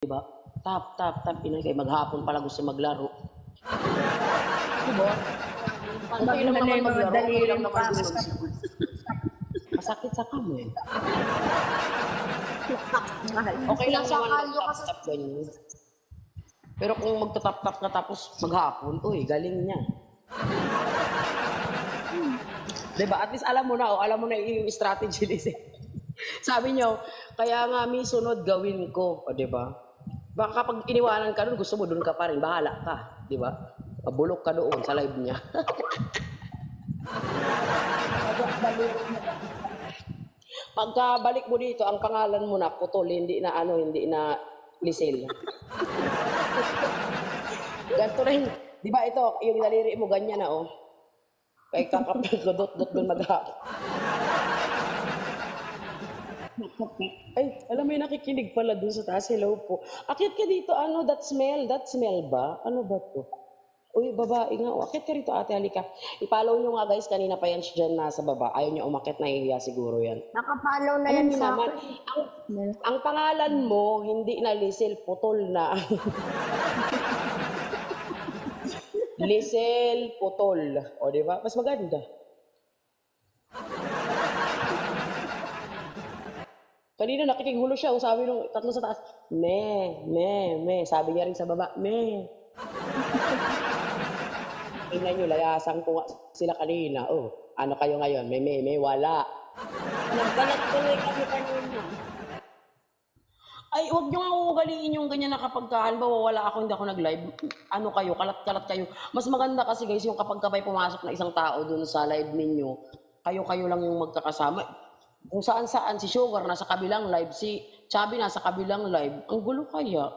Diba? Tap, inay kay maghapon pala gusto maglaro. Diba? Okay lang naman maglaro, okay lang naman din mag-school. Masakit sa kamo eh. Okay lang naman mag-tap-tap ganyan. Pero kung magtatap-tap na tapos maghapon, uy, galing niya. Diba? At least alam mo na yung strategy nila. Sabi niyo, kaya nga may sunod gawin ko, o diba? Baka kapag iniwanan ka doon, gusto mo doon ka pa rin, bahala ka, diba? Mabulok ka doon sa live niya. Pagkabalik mo dito, ang pangalan mo na Putol, hindi na Lisel. Ganito rin, di ba ito, yung daliri mo ganyan na oh. Kay kakapal ko dot doon maghapon. Ay, alam mo yung nakikinig pala doon sa taas. Hello po. Akit ka dito, ano, that smell ba? Ano ba to? Uy, babae nga. Akit ka rito, ate, halika. I-follow nyo nga guys, kanina pa yan dyan nasa baba. Ayaw nyo umakit, nahihiya siguro yan. Nakapollow na Alam yan niyo sa naman, akin. ang pangalan mo, hindi na Lisel, Putol na. Lisel, Putol. O, di ba? Mas maganda. Kanina nakikigulo siya, sabi nung tatlo sa taas, me. Sabi niya rin sa baba, me. Tingnan nyo, layasang ko nga sila kanina. Oh, ano kayo ngayon? May wala. Nagbalat tuloy kami kanina. Ay, huwag nyo nga ugaliin yung ganyan na kapag halimbawa wala ako, hindi ako nag-live. Ano kayo, kalat-kalat kayo. Mas maganda kasi guys, yung kapag kabay pumasok na isang tao dun sa live ninyo, kayo lang yung magkakasama. Kung saan-saan, si Sugar nasa kabilang live, si Chubby nasa kabilang live, ang gulo kaya.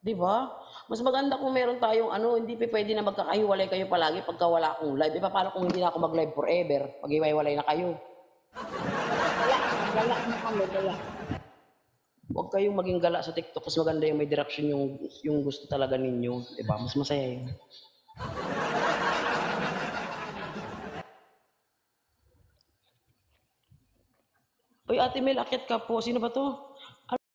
Diba? Mas maganda kung meron tayong hindi pwede na magkakahiwalay kayo palagi pagka wala akong live. Iba paano kung hindi na ako mag-live forever? Pag-iwalay na kayo. Wala na kami, wala. Huwag kayong maging gala sa TikTok kasi maganda yung may direction yung gusto talaga ninyo. Diba? Mas masaya yun. Uy, Ate Mel, akit ka po. Sino ba to?